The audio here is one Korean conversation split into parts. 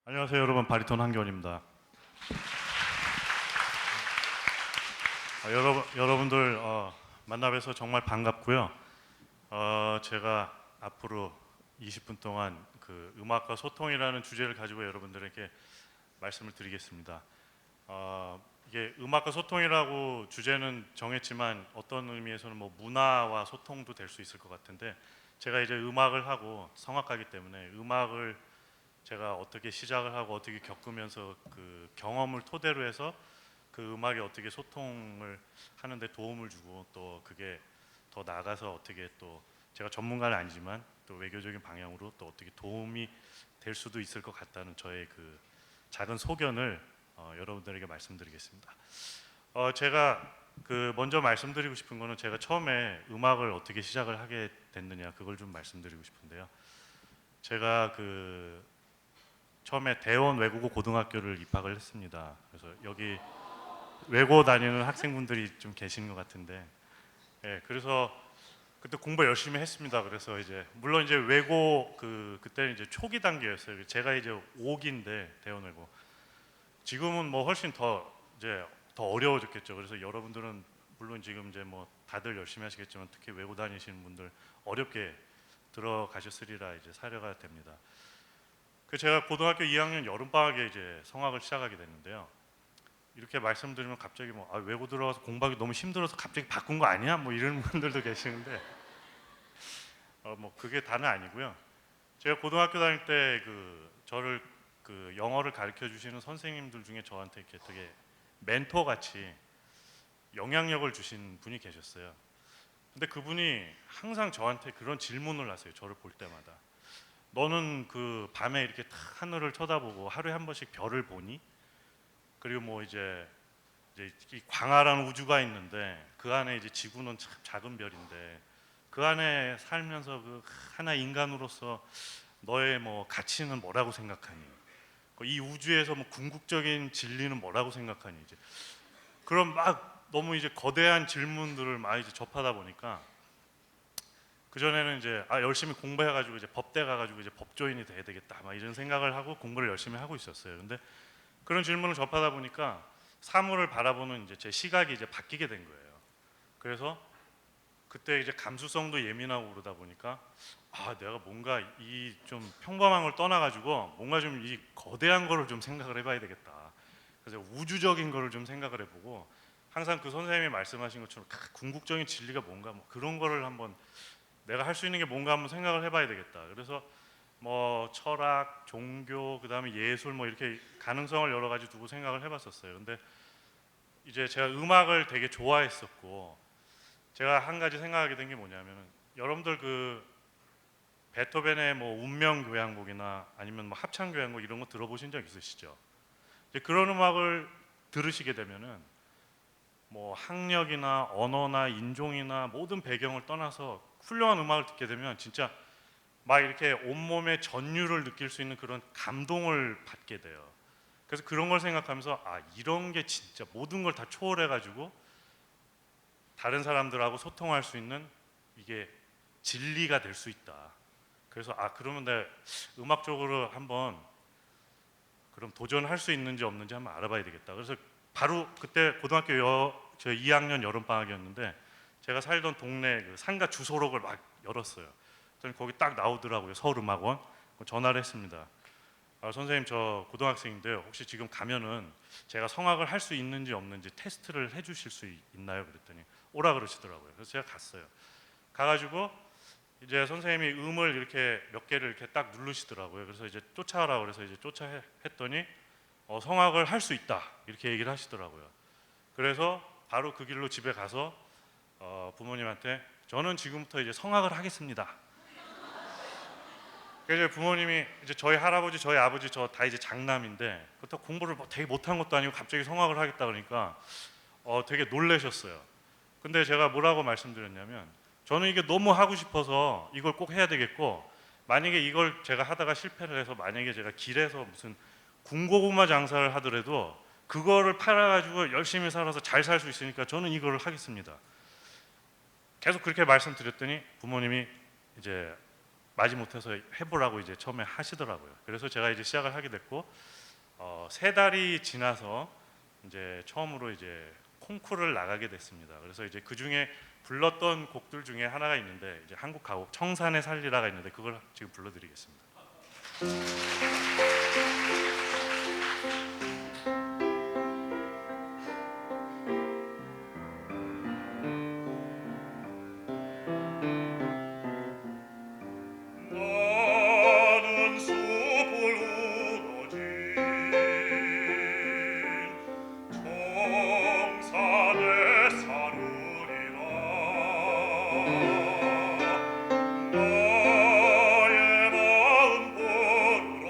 안녕하세요 여러분, 바리톤 한기원입니다. 여러분들 만나 뵈서 정말 반갑고요. 제가 앞으로 20분 동안 그 음악과 소통이라는 주제를 가지고 여러분들에게 말씀을 드리겠습니다. 이게 음악과 소통이라고 주제는 정했지만 어떤 의미에서는 뭐 문화와 소통도 될 수 있을 것 같은데, 제가 이제 음악을 하고 성악하기 때문에 음악을 제가 어떻게 시작을 하고 어떻게 겪으면서 그 경험을 토대로 해서 그 음악이 어떻게 소통을 하는데 도움을 주고, 또 그게 더 나아가서 어떻게 또 제가 전문가는 아니지만 또 외교적인 방향으로 또 어떻게 도움이 될 수도 있을 것 같다는 저의 그 작은 소견을 여러분들에게 말씀드리겠습니다. 제가 그 먼저 말씀드리고 싶은 거는, 제가 처음에 음악을 어떻게 시작을 하게 됐느냐, 그걸 좀 말씀드리고 싶은데요. 제가 그 처음에 대원 외국어 고등학교를 입학을 했습니다. 그래서 여기 외고 다니는 학생분들이 좀 계신 것 같은데, 그래서 그때 공부 열심히 했습니다. 그래서 이제 물론 이제 외고 그때는 이제 초기 단계였어요. 제가 이제 5기인데 대원 외고, 지금은 뭐 훨씬 더 이제 더 어려워졌겠죠. 그래서 여러분들은 물론 지금 이제 뭐 다들 열심히 하시겠지만 특히 외고 다니시는 분들 어렵게 들어가셨으리라 이제 사려가 됩니다. 그 제가 고등학교 2학년 여름방학에 이제 성악을 시작하게 됐는데요. 이렇게 말씀드리면 갑자기 뭐 외고 들어가서 공부하기 너무 힘들어서 갑자기 바꾼 거 아니야? 뭐 이런 분들도 계시는데, 뭐 그게 다는 아니고요. 제가 고등학교 다닐 때 그 저를 그 영어를 가르쳐 주시는 선생님들 중에 저한테 이렇게 되게 멘토 같이 영향력을 주신 분이 계셨어요. 근데 그분이 항상 저한테 그런 질문을 하세요. 저를 볼 때마다. 너는 그 밤에 이렇게 탁 하늘을 쳐다보고 하루에 한 번씩 별을 보니? 그리고 뭐 이제 이 광활한 우주가 있는데 그 안에 이제 지구는 참 작은 별인데, 그 안에 살면서 그 하나 인간으로서 너의 뭐 가치는 뭐라고 생각하니? 이 우주에서 뭐 궁극적인 진리는 뭐라고 생각하니? 이제 그런 막 너무 이제 거대한 질문들을 많이 이제 접하다 보니까, 그 전에는 이제 열심히 공부해가지고 이제 법대 가가지고 이제 법조인이 돼야 되겠다 막 이런 생각을 하고 공부를 열심히 하고 있었어요. 근데 그런 질문을 접하다 보니까 사물을 바라보는 이제 제 시각이 이제 바뀌게 된 거예요. 그래서 그때 이제 감수성도 예민하고 그러다 보니까 내가 뭔가 이 좀 평범한 걸 떠나가지고 뭔가 좀 이 거대한 거를 좀 생각을 해봐야 되겠다. 그래서 우주적인 거를 좀 생각을 해보고, 항상 그 선생님이 말씀하신 것처럼 궁극적인 진리가 뭔가 뭐 그런 거를 한번 내가 할 수 있는 게 뭔가 한번 생각을 해봐야 되겠다. 그래서 뭐 철학, 종교, 그다음에 예술 뭐 이렇게 가능성을 여러 가지 두고 생각을 해봤었어요. 근데 이제 제가 음악을 되게 좋아했었고, 제가 한 가지 생각하게 된 게 뭐냐면은, 여러분들 그 베토벤의 뭐 운명교향곡이나 아니면 뭐 합창교향곡 이런 거 들어보신 적 있으시죠? 이제 그런 음악을 들으시게 되면은 뭐 학력이나 언어나 인종이나 모든 배경을 떠나서 훌륭한 음악을 듣게 되면 진짜 막 이렇게 온몸에 전율을 느낄 수 있는 그런 감동을 받게 돼요. 그래서 그런 걸 생각하면서 이런 게 진짜 모든 걸 다 초월해 가지고 다른 사람들하고 소통할 수 있는 이게 진리가 될 수 있다. 그래서 그러면 내가 음악적으로 한번 그럼 도전할 수 있는지 없는지 한번 알아봐야 되겠다. 그래서 바로 그때 고등학교 저 2학년 여름 방학이었는데, 제가 살던 동네 그 상가 주소록을 막 열었어요. 그랬더니 거기 딱 나오더라고요. 서울음악원. 전화를 했습니다. 선생님, 저 고등학생인데요. 혹시 지금 가면은 제가 성악을 할 수 있는지 없는지 테스트를 해주실 수 있나요? 그랬더니 오라 그러시더라고요. 그래서 제가 갔어요. 가가지고 이제 선생님이 음을 이렇게 몇 개를 이렇게 딱 누르시더라고요. 그래서 이제 쫓아오라 그래서 이제 쫓아했더니 성악을 할 수 있다 이렇게 얘기를 하시더라고요. 그래서 바로 그 길로 집에 가서 부모님한테 저는 지금부터 이제 성악을 하겠습니다. 그래서 부모님이 이제 저희 할아버지, 저희 아버지 저 다 이제 장남인데, 그렇다고 공부를 뭐 되게 못한 것도 아니고 갑자기 성악을 하겠다 그러니까 되게 놀라셨어요. 근데 제가 뭐라고 말씀드렸냐면, 저는 이게 너무 하고 싶어서 이걸 꼭 해야 되겠고, 만약에 이걸 제가 하다가 실패를 해서 만약에 제가 길에서 무슨 군고구마 장사를 하더라도 그거를 팔아가지고 열심히 살아서 잘 살 수 있으니까 저는 이걸 하겠습니다. 계속 그렇게 말씀드렸더니 부모님이 이제 마지못해서 해보라고 이제 처음에 하시더라고요. 그래서 제가 이제 시작을 하게 됐고 3달이 지나서 이제 처음으로 이제 콩쿠르를 나가게 됐습니다. 그래서 이제 그 중에 불렀던 곡들 중에 하나가 있는데 이제 한국 가곡 청산의 살리라가 있는데 그걸 지금 불러드리겠습니다. 나는 숲을 우거진 청산에 사르리라. 나의 마음 부르라.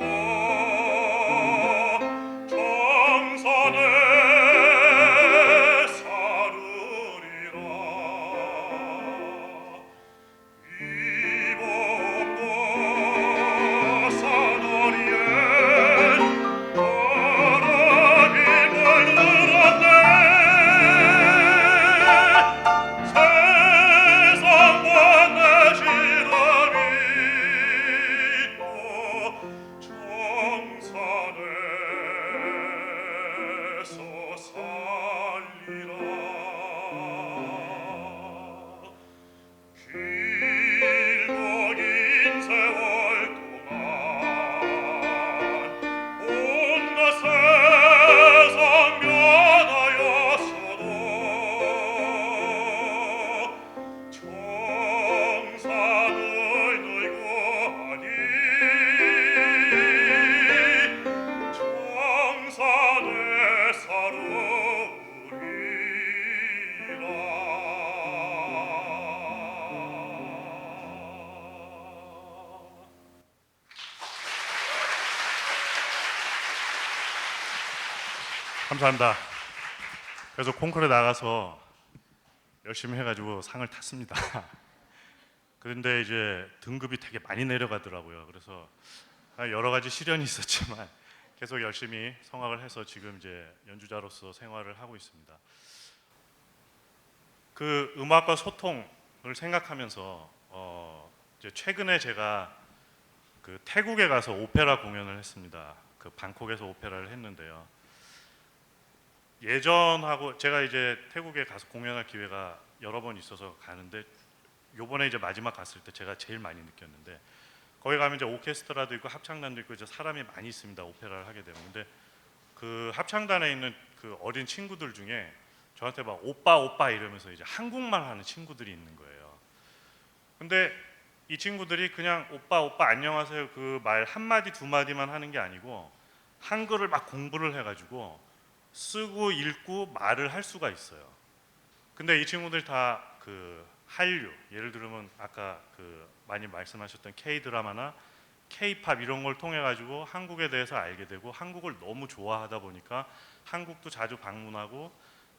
청산에 사르리라. 이봄도 사다리에 바람이 물들었네. 세상과 내 시름이 또 청산에서 살리라. 길고 긴 세월 동안 온갖 세상 변하였어도 청산을 늙어하니 청산에 사르리라. 감사합니다. 그래서 콩쿠르에 나가서 열심히 해가지고 상을 탔습니다. 그런데 이제 등급이 되게 많이 내려가더라고요. 그래서 여러 가지 시련이 있었지만 계속 열심히 성악을 해서 지금 이제 연주자로서 생활을 하고 있습니다. 그 음악과 소통을 생각하면서 이제 최근에 제가 그 태국에 가서 오페라 공연을 했습니다. 그 방콕에서 오페라를 했는데요. 예전하고 제가 이제 태국에 가서 공연할 기회가 여러 번 있어서 가는데 요번에 이제 마지막 갔을 때 제가 제일 많이 느꼈는데 거기 가면 이제 오케스트라도 있고 합창단도 있고 이제 사람이 많이 있습니다. 오페라를 하게 되면. 근데 그 합창단에 있는 그 어린 친구들 중에 저한테 막 오빠 오빠 이러면서 이제 한국말 하는 친구들이 있는 거예요. 근데 이 친구들이 그냥 오빠 오빠 안녕하세요 그 말 한마디 두 마디만 하는 게 아니고 한글을 막 공부를 해가지고 쓰고 읽고 말을 할 수가 있어요. 근데 이 친구들이 다 그 한류, 예를 들면 아까 그 많이 말씀하셨던 K 드라마나 K 팝 이런 걸 통해 가지고 한국에 대해서 알게 되고 한국을 너무 좋아하다 보니까 한국도 자주 방문하고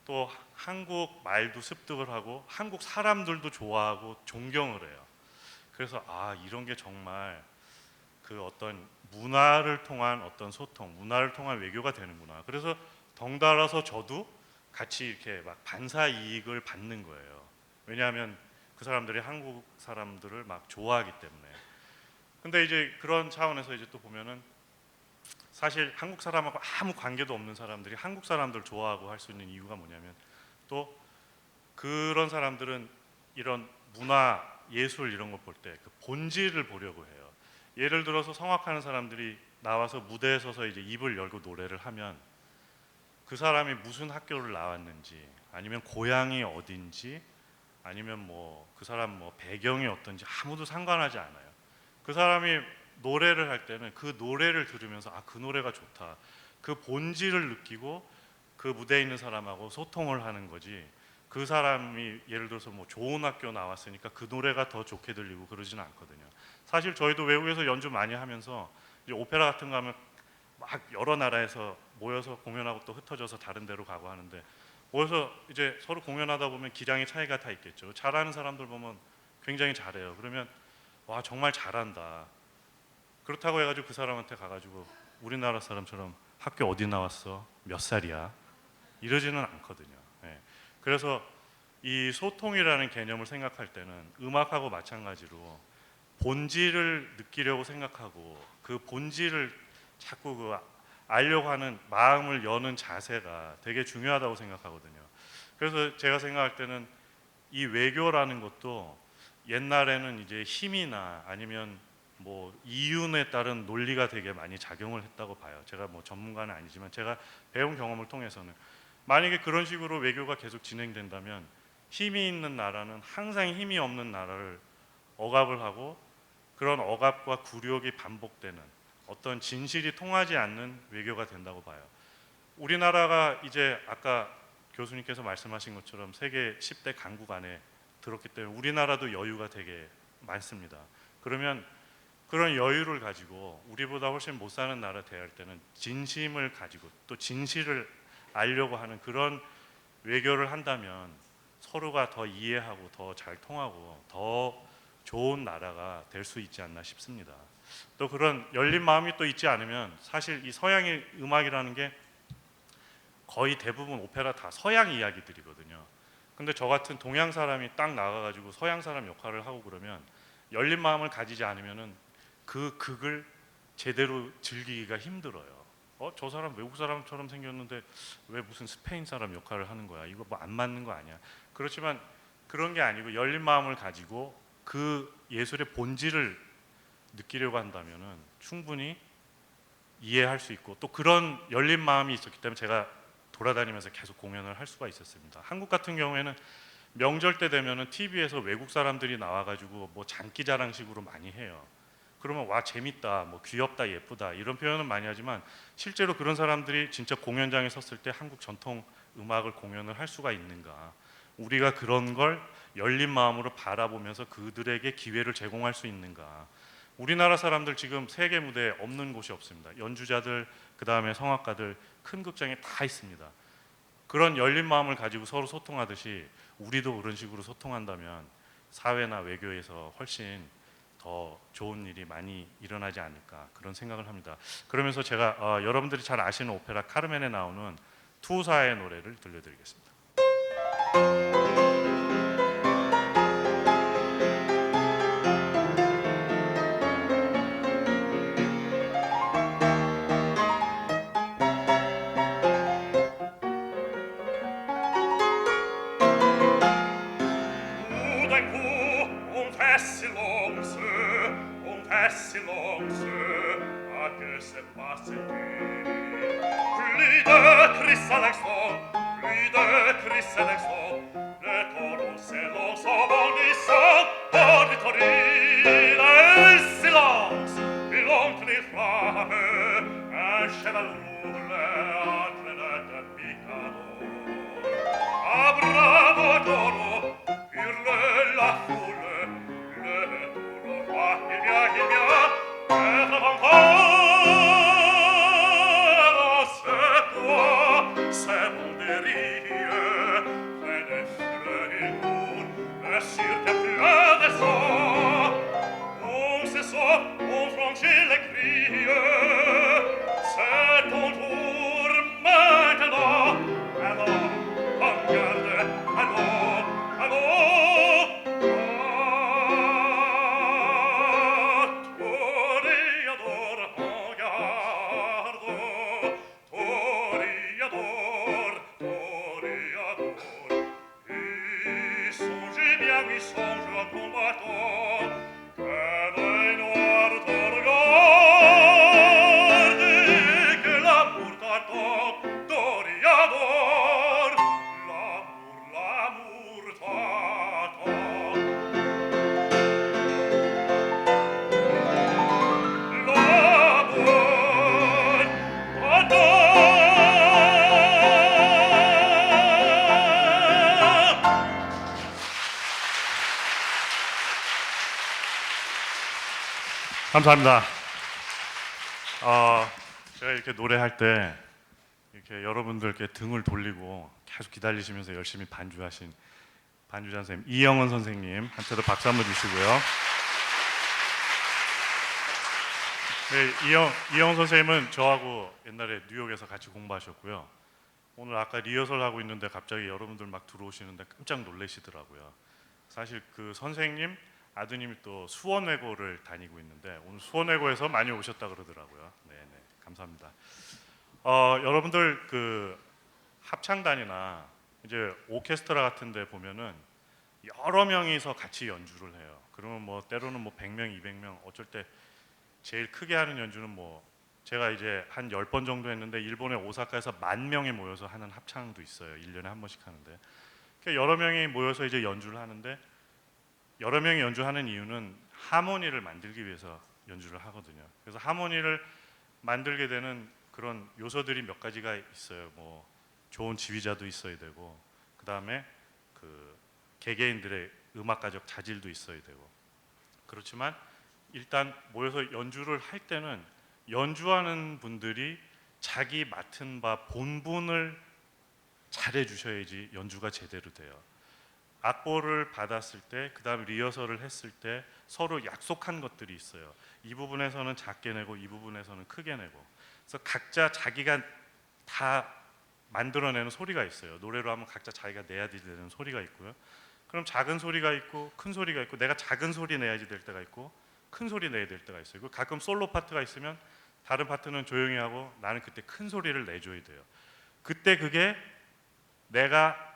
또 한국 말도 습득을 하고 한국 사람들도 좋아하고 존경을 해요. 그래서 아 이런 게 정말 그 어떤 문화를 통한 어떤 소통, 문화를 통한 외교가 되는구나. 그래서 덩달아서 저도 같이 이렇게 막 반사 이익을 받는 거예요. 왜냐하면 그 사람들이 한국 사람들을 막 좋아하기 때문에. 근데 이제 그런 차원에서 이제 또 보면은 사실 한국 사람하고 아무 관계도 없는 사람들이 한국 사람들을 좋아하고 할 수 있는 이유가 뭐냐면 또 그런 사람들은 이런 문화, 예술 이런 걸 볼 때 그 본질을 보려고 해요. 예를 들어서 성악하는 사람들이 나와서 무대에 서서 이제 입을 열고 노래를 하면 그 사람이 무슨 학교를 나왔는지 아니면 고향이 어딘지 아니면 뭐 그 사람 뭐 배경이 어떤지 아무도 상관하지 않아요. 그 사람이 노래를 할 때는 그 노래를 들으면서 아 그 노래가 좋다. 그 본질을 느끼고 그 무대에 있는 사람하고 소통을 하는 거지. 그 사람이 예를 들어서 뭐 좋은 학교 나왔으니까 그 노래가 더 좋게 들리고 그러지는 않거든요. 사실 저희도 외국에서 연주 많이 하면서 이제 오페라 같은 거 하면 막 여러 나라에서 모여서 공연하고 또 흩어져서 다른 데로 가고 하는데 모여서 이제 서로 공연하다 보면 기량의 차이가 다 있겠죠. 잘하는 사람들 보면 굉장히 잘해요. 그러면 와 정말 잘한다. 그렇다고 해가지고 그 사람한테 가가지고 우리나라 사람처럼 학교 어디 나왔어? 몇 살이야? 이러지는 않거든요. 예. 그래서 이 소통이라는 개념을 생각할 때는 음악하고 마찬가지로 본질을 느끼려고 생각하고 그 본질을 자꾸 알려고 하는 마음을 여는 자세가 되게 중요하다고 생각하거든요. 그래서 제가 생각할 때는 이 외교라는 것도 옛날에는 이제 힘이나 아니면 뭐 이윤에 따른 논리가 되게 많이 작용을 했다고 봐요. 제가 뭐 전문가는 아니지만 제가 배운 경험을 통해서는 만약에 그런 식으로 외교가 계속 진행된다면 힘이 있는 나라는 항상 힘이 없는 나라를 억압을 하고 그런 억압과 굴욕이 반복되는 어떤 진실이 통하지 않는 외교가 된다고 봐요. 우리나라가 이제 아까 교수님께서 말씀하신 것처럼 세계 10대 강국 안에 들었기 때문에 우리나라도 여유가 되게 많습니다. 그러면 그런 여유를 가지고 우리보다 훨씬 못 사는 나라 대할 때는 진심을 가지고 또 진실을 알려고 하는 그런 외교를 한다면 서로가 더 이해하고 더 잘 통하고 더 좋은 나라가 될 수 있지 않나 싶습니다. 또 그런 열린 마음이 또 있지 않으면 사실 이 서양의 음악이라는 게 거의 대부분 오페라 다 서양 이야기들이거든요. 근데 저 같은 동양 사람이 딱 나가가지고 서양 사람 역할을 하고 그러면 열린 마음을 가지지 않으면은 그 극을 제대로 즐기기가 힘들어요. 저 사람 외국 사람처럼 생겼는데 왜 무슨 스페인 사람 역할을 하는 거야? 이거 뭐 안 맞는 거 아니야? 그렇지만 그런 게 아니고 열린 마음을 가지고 그 예술의 본질을 느끼려고 한다면은 충분히 이해할 수 있고 또 그런 열린 마음이 있었기 때문에 제가 돌아다니면서 계속 공연을 할 수가 있었습니다. 한국 같은 경우에는 명절 때 되면은 TV에서 외국 사람들이 나와가지고 뭐 장기자랑식으로 많이 해요. 그러면 와 재밌다, 뭐 귀엽다, 예쁘다 이런 표현은 많이 하지만 실제로 그런 사람들이 진짜 공연장에 섰을 때 한국 전통 음악을 공연을 할 수가 있는가? 우리가 그런 걸 열린 마음으로 바라보면서 그들에게 기회를 제공할 수 있는가? 우리나라 사람들 지금 세계 무대에 없는 곳이 없습니다. 연주자들, 그 다음에 성악가들 큰 극장에 다 있습니다. 그런 열린 마음을 가지고 서로 소통하듯이 우리도 그런 식으로 소통한다면 사회나 외교에서 훨씬 더 좋은 일이 많이 일어나지 않을까 그런 생각을 합니다. 그러면서 제가 여러분들이 잘 아시는 오페라 카르멘에 나오는 투사의 노래를 들려드리겠습니다. Silence, à que se passe-t-il? Plus de cris s'élèvent, plus de cris s'élèvent, le taureau s'élance en bondissant, auditorie, le silence, et l'oncle les flammes, un cheval roule entre deux picadors. Ah bravo taureau, hurle la foule, le taureau va, il vient, être encore. C'est bon de rire, près des fleurs il court, sur tes fleurs de sang. On se sort, on franchit les cris, c'est ton tour maintenant. Alors, regarde, allons, allons. Toréador, regarde, toréador, toréador. Et songez bien, oui, songe à combattant, que l'œil noir te regarde et que l'amour t'attend, toréador. L'amour t'attend. L'amour t'attend. 감사합니다. 제가 이렇게 노래할 때 이렇게 여러분들께 등을 돌리고 계속 기다리시면서 열심히 반주하신 반주자 선생님 이영은 선생님한테도 박수 한번 주시고요. 네, 이영은 선생님은 저하고 옛날에 뉴욕에서 같이 공부하셨고요. 오늘 아까 리허설 하고 있는데 갑자기 여러분들 막 들어오시는데 깜짝 놀라시더라고요. 사실 그 선생님 아드님이 또 수원외고를 다니고 있는데 오늘 수원외고에서 많이 오셨다 그러더라고요. 네네, 감사합니다. 여러분들 그 합창단이나 이제 오케스트라 같은데 보면은 여러 명이서 같이 연주를 해요. 그러면 뭐 때로는 뭐 100명, 200명, 어쩔 때 제일 크게 하는 연주는 뭐 제가 이제 한 10번 정도 했는데 일본의 오사카에서 10,000명이 모여서 하는 합창도 있어요. 1년에 한 번씩 하는데. 그러니까 여러 명이 모여서 이제 연주를 하는데 여러 명이 연주하는 이유는 하모니를 만들기 위해서 연주를 하거든요. 그래서 하모니를 만들게 되는 그런 요소들이 몇 가지가 있어요. 뭐 좋은 지휘자도 있어야 되고, 그 다음에 그 개개인들의 음악가적 자질도 있어야 되고. 그렇지만 일단 모여서 연주를 할 때는 연주하는 분들이 자기 맡은 바 본분을 잘해 주셔야지 연주가 제대로 돼요. 악보를 받았을 때, 그 다음 리허설을 했을 때 서로 약속한 것들이 있어요. 이 부분에서는 작게 내고 이 부분에서는 크게 내고. 그래서 각자 자기가 다 만들어내는 소리가 있어요. 노래로 하면 각자 자기가 내야 되는 소리가 있고요. 그럼 작은 소리가 있고 큰 소리가 있고, 내가 작은 소리 내야지 될 때가 있고 큰 소리 내야 될 때가 있어요. 가끔 솔로 파트가 있으면 다른 파트는 조용히 하고 나는 그때 큰 소리를 내줘야 돼요. 그때 그게 내가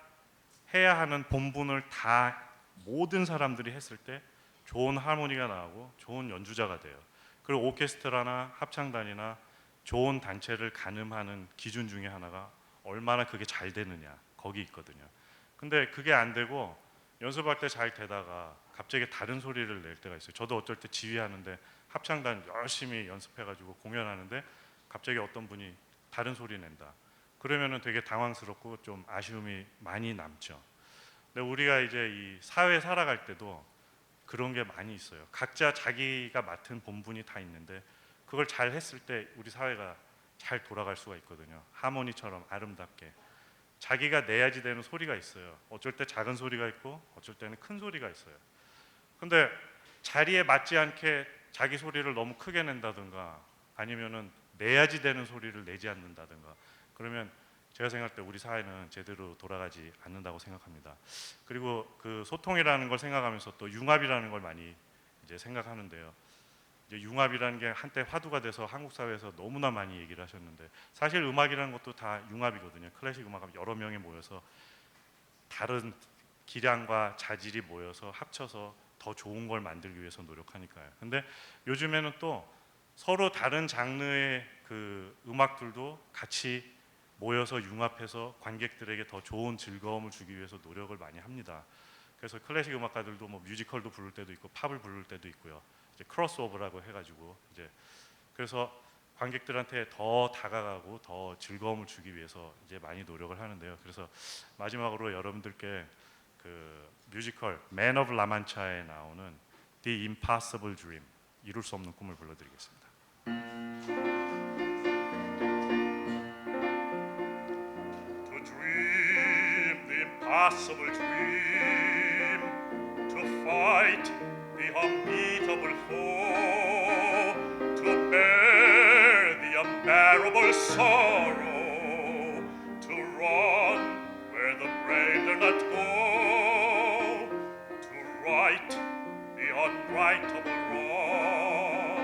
해야 하는 본분을 다 모든 사람들이 했을 때 좋은 하모니가 나오고 좋은 연주자가 돼요. 그리고 오케스트라나 합창단이나 좋은 단체를 가늠하는 기준 중에 하나가 얼마나 그게 잘 되느냐, 거기 있거든요. 근데 그게 안 되고 연습할 때 잘 되다가 갑자기 다른 소리를 낼 때가 있어요. 저도 어쩔 때 지휘하는데 합창단 열심히 연습해가지고 공연하는데 갑자기 어떤 분이 다른 소리 낸다. 그러면은 되게 당황스럽고 좀 아쉬움이 많이 남죠. 근데 우리가 이제 이 사회 살아갈 때도 그런 게 많이 있어요. 각자 자기가 맡은 본분이 다 있는데 그걸 잘 했을 때 우리 사회가 잘 돌아갈 수가 있거든요. 하모니처럼 아름답게 자기가 내야지 되는 소리가 있어요. 어쩔 때 작은 소리가 있고 어쩔 때는 큰 소리가 있어요. 근데 자리에 맞지 않게 자기 소리를 너무 크게 낸다든가 아니면은 내야지 되는 소리를 내지 않는다든가 그러면 제가 생각할 때 우리 사회는 제대로 돌아가지 않는다고 생각합니다. 그리고 그 소통이라는 걸 생각하면서 또 융합이라는 걸 많이 이제 생각하는데요. 이제 융합이라는 게 한때 화두가 돼서 한국 사회에서 너무나 많이 얘기를 하셨는데 사실 음악이라는 것도 다 융합이거든요. 클래식 음악은 여러 명이 모여서 다른 기량과 자질이 모여서 합쳐서 더 좋은 걸 만들기 위해서 노력하니까요. 근데 요즘에는 또 서로 다른 장르의 그 음악들도 같이 모여서 융합해서 관객들에게 더 좋은 즐거움을 주기 위해서 노력을 많이 합니다. 그래서 클래식 음악가들도 뭐 뮤지컬도 부를 때도 있고 팝을 부를 때도 있고요. 이제 크로스오버라고 해가지고 이제 그래서 관객들한테 더 다가가고 더 즐거움을 주기 위해서 이제 많이 노력을 하는데요. 그래서 마지막으로 여러분들께 그 뮤지컬 Man of La Mancha에 나오는 The Impossible Dream, 이룰 수 없는 꿈을 불러드리겠습니다. To dream the impossible dream, to fight the unbeatable foe, to bear the unbearable sorrow, to run where the brave dare not go, to right the unrightable wrong,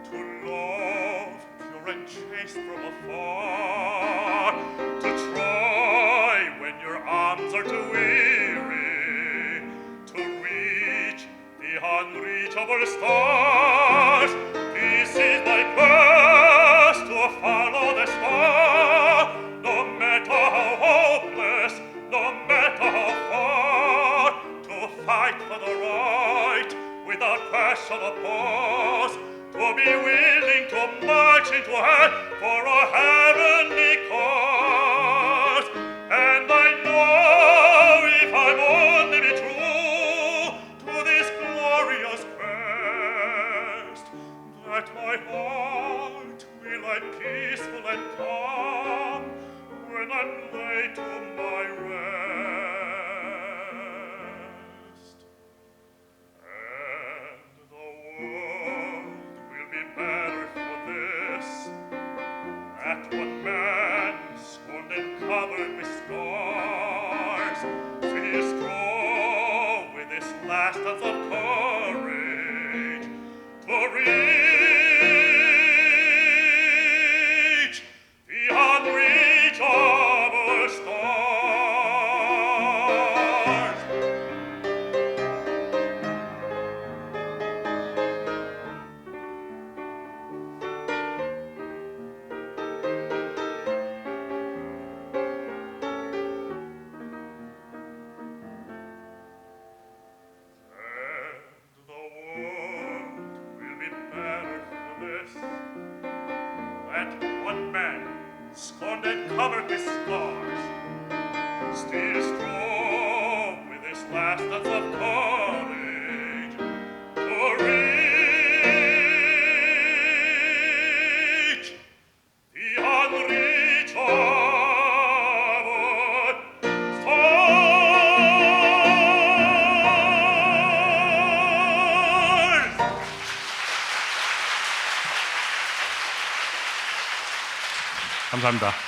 to love pure and chaste from afar, to try when your arms are too weary, to reach the unreachable stars. This is my quest, to follow the star, no matter how hopeless, no matter how far, to fight for the right without question or pause, to be willing to march into hell for a heavenly cause. And I know if I'm only be true to this glorious quest, that my heart will lie peaceful and calm when I'm laid to my rest. And the world will be better for this, at one 감사합니다.